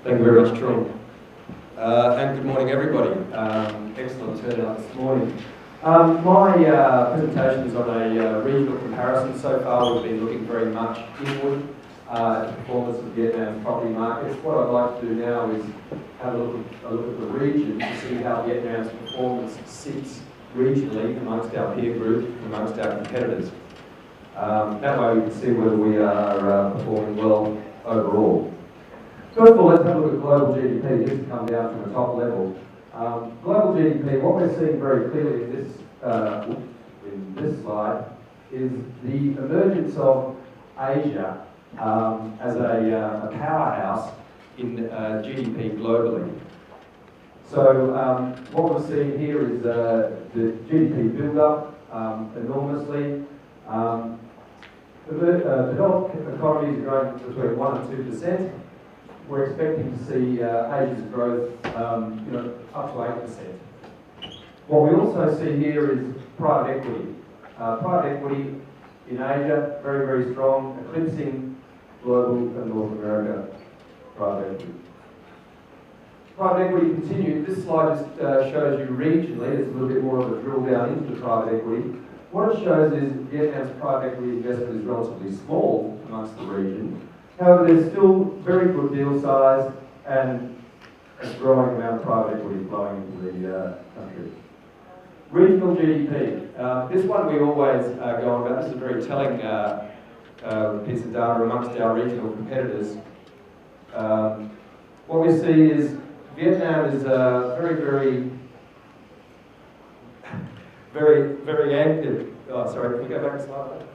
Thank you very much, Troy. And good morning, everybody. Excellent turnout this morning. My presentation is on a regional comparison. So far, we've been looking very much inward at the performance of Vietnam's property markets. What I'd like to do now is have a look at the region to see how Vietnam's performance sits regionally amongst our peer group, amongst our competitors. That way, we can see whether we are performing well overall. First of all, let's have a look at global GDP, just to come down from the top level. Global GDP, what we're seeing very clearly in this slide is the emergence of Asia as a powerhouse in GDP globally. So what we're seeing here is the GDP build-up enormously. Developed economies are growing between 1 and 2%. We're expecting to see Asia's growth up to 8%. What we also see here is private equity. Private equity in Asia, very, very strong, eclipsing global and North America private equity. Private equity continued. This slide just shows you regionally. It's a little bit more of a drill down into the private equity. What it shows is Vietnam's private equity investment is relatively small amongst the region. However, there's still very good deal size and a growing amount of private equity flowing into the country. Regional GDP. This one we always go on about. This is a very telling piece of data amongst our regional competitors. What we see is Vietnam is very active. Oh, sorry, can we go back a slide?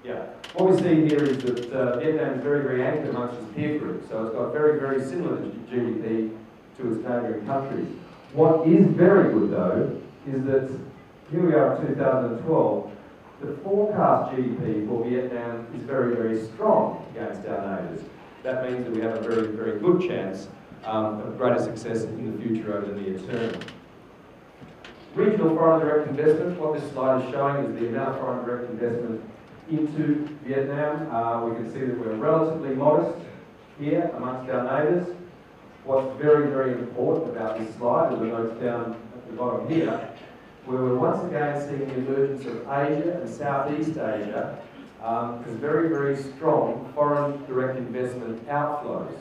Yeah. What we see here is that Vietnam is very, very active amongst its peer group. So it's got very, very similar GDP to its neighbouring countries. What is very good, though, is that here we are in 2012. The forecast GDP for Vietnam is very, very strong against our neighbours. That means that we have a very, very good chance of greater success in the future over the near term. Regional foreign direct investment, what this slide is showing is the amount of foreign direct investment into Vietnam. We can see that we're relatively modest here amongst our neighbours. What's very, very important about this slide, and the notes down at the bottom here, where we're once again seeing the emergence of Asia and Southeast Asia as very, very strong foreign direct investment outflows.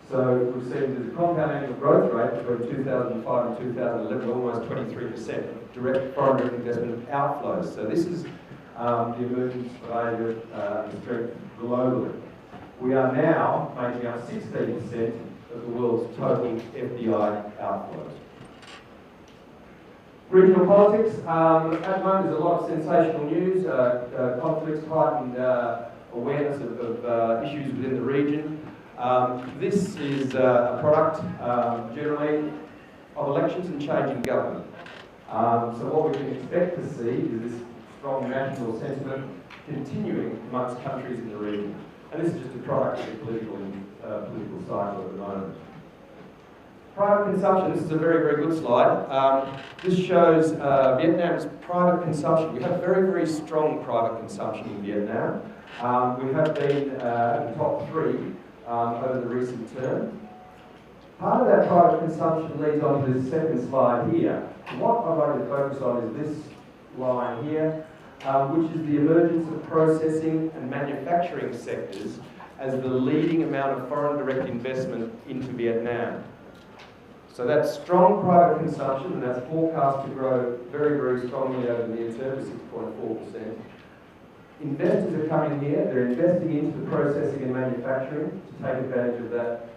So we've seen there's a compound annual growth rate between 2005 and 2011, almost 23% direct foreign direct investment outflows. So this is the emergence of Asia and strength globally. We are now making up 16% of the world's total FDI outflows. Regional politics. At the moment, there's a lot of sensational news, conflicts, heightened awareness of issues within the region. This is a product, generally, of elections and change in government. So what we can expect to see is this strong national sentiment continuing amongst countries in the region. And this is just a product of the political cycle at the moment. Private consumption, this is a very, very good slide. This shows Vietnam's private consumption. We have very, very strong private consumption in Vietnam. We have been at the top 3 over the recent term. Part of that private consumption leads on to this second slide here. What I'd like to focus on is this line here, which is the emergence of processing and manufacturing sectors as the leading amount of foreign direct investment into Vietnam. So that's strong private consumption, and that's forecast to grow very, very strongly over the near term to 6.4%. Investors are coming here, they're investing into the processing and manufacturing to take advantage of that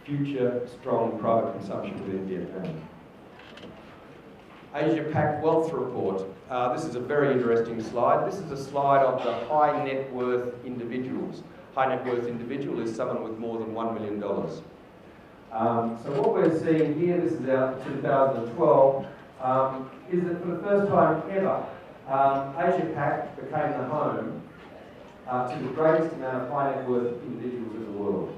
future strong private consumption within Vietnam. Asia-Pac Wealth Report. This is a very interesting slide. This is a slide of the high net worth individuals. High net worth individual is someone with more than $1 million. So what we're seeing here, this is out for 2012, is that for the first time ever, Asia-Pac became the home to the greatest amount of high net worth individuals in the world.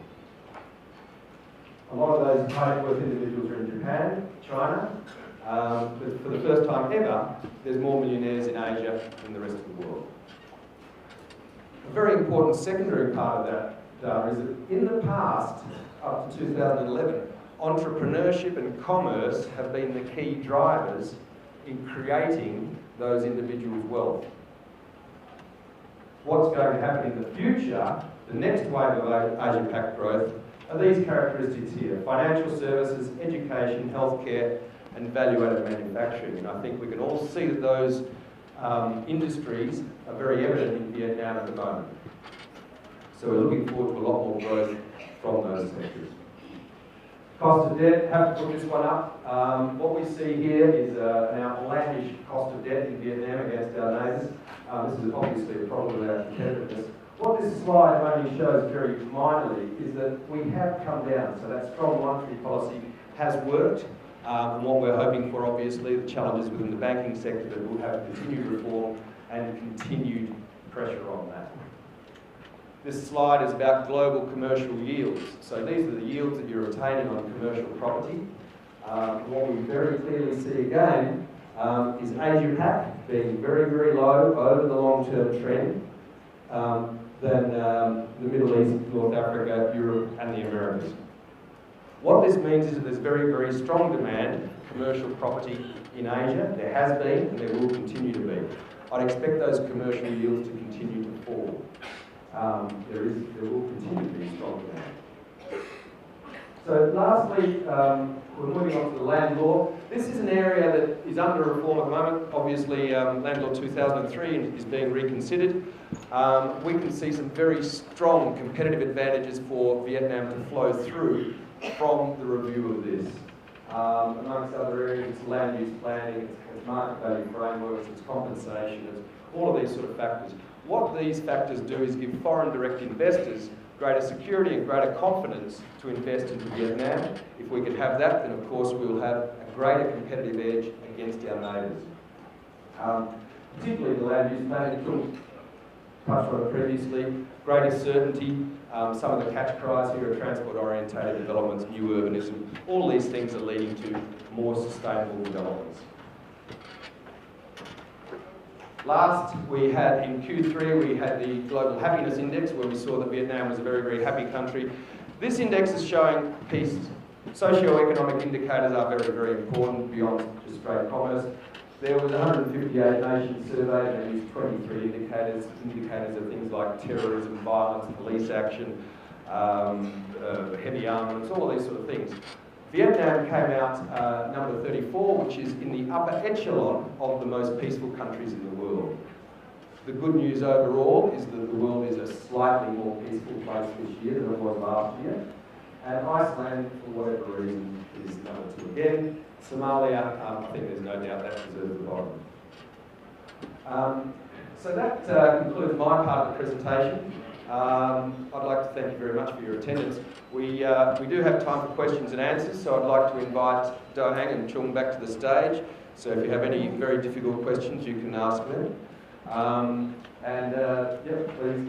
A lot of those high net worth individuals are in Japan, China, but for the first time ever, there's more millionaires in Asia than the rest of the world. A very important secondary part of that data is that in the past, up to 2011, entrepreneurship and commerce have been the key drivers in creating those individuals' wealth. What's going to happen in the future, the next wave of Asia-Pac growth, are these characteristics here: financial services, education, healthcare, and value-added manufacturing. And I think we can all see that those industries are very evident in Vietnam at the moment. So we're looking forward to a lot more growth from those sectors. Cost of debt, have to put this one up. What we see here is an outlandish cost of debt in Vietnam against our neighbours. This is obviously a problem with our competitiveness. What this slide only shows very minorly is that we have come down. So that strong monetary policy has worked. And what we're hoping for, obviously, the challenges within the banking sector that will have continued reform and continued pressure on that. This slide is about global commercial yields. So these are the yields that you're attaining on commercial property. What we very clearly see again is Asia-Pac being very, very low over the long-term trend than the Middle East, North Africa, Europe and the Americas. What this means is that there's very, very strong demand for commercial property in Asia. There has been and there will continue to be. I'd expect those commercial yields to continue to fall. There will continue to be strong demand. So lastly, we're moving on to the land law. This is an area that is under reform at the moment. Obviously, Land Law 2003 is being reconsidered. We can see some very strong competitive advantages for Vietnam to flow through from the review of this. Amongst other areas, it's land use planning, it's market value frameworks, it's compensation, it's all of these sort of factors. What these factors do is give foreign direct investors greater security and greater confidence to invest into Vietnam. If we can have that, then of course we will have a greater competitive edge against our neighbours. Particularly the land use planning, touched on it previously, greater certainty. Some of the catch cries here are transport-orientated developments, new urbanism. All these things are leading to more sustainable developments. Last, we had in Q3, we had the Global Happiness Index, where we saw that Vietnam was a very, very happy country. This index is showing peace. Socio-economic indicators are very, very important beyond just straight commerce. There was 158 nations surveyed, and they used 23 indicators of things like terrorism, violence, police action, heavy armaments, all of these sort of things. Vietnam came out number 34, which is in the upper echelon of the most peaceful countries in the world. The good news overall is that the world is a slightly more peaceful place this year than it was last year. And Iceland, for whatever reason, is number 2 again. Somalia, I think there's no doubt that deserves the bottom. So that concludes my part of the presentation. I'd like to thank you very much for your attendance. We do have time for questions and answers, so I'd like to invite Do Hang and Chung back to the stage. So if you have any very difficult questions, you can ask them. Yeah, please.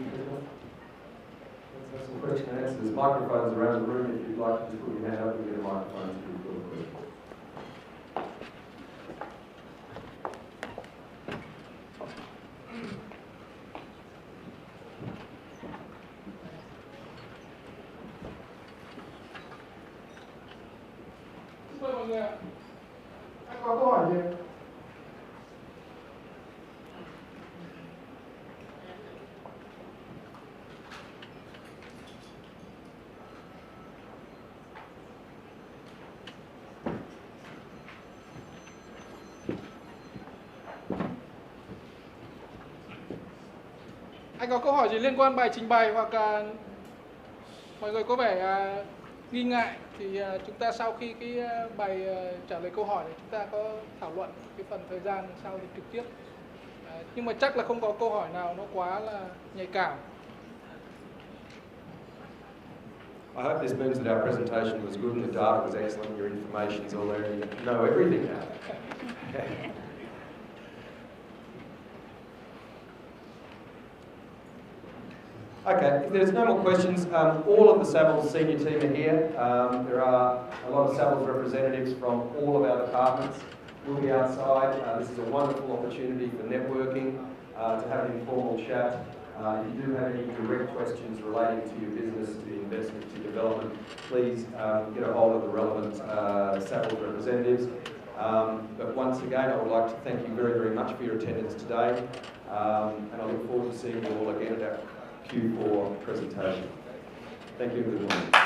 Let's have some questions and answers. There's microphones around the room. If you'd like to just put your hand up and get a microphone to you. Anh có câu hỏi gì? Anh có câu hỏi gì liên quan bài trình bày hoặc mọi người có vẻ nghi ngại thì chúng ta sau khi cái bài trả lời câu hỏi này chúng ta có thảo luận cái phần thời gian sau thì trực tiếp. Nhưng mà chắc là không có câu hỏi nào nó quá là nhạy cảm. I hope this means that our presentation was good and the data was excellent, your information's all there, you know everything now. Okay, if there's no more questions, all of the Savills senior team are here. There are a lot of Savills representatives from all of our departments. We'll be outside. This is a wonderful opportunity for networking, to have an informal chat. If you do have any direct questions relating to your business, to the investment, to development, please get a hold of the relevant Savills representatives. But once again, I would like to thank you very, very much for your attendance today, and I look forward to seeing you all again at our Q4 presentation. Thank you and good morning.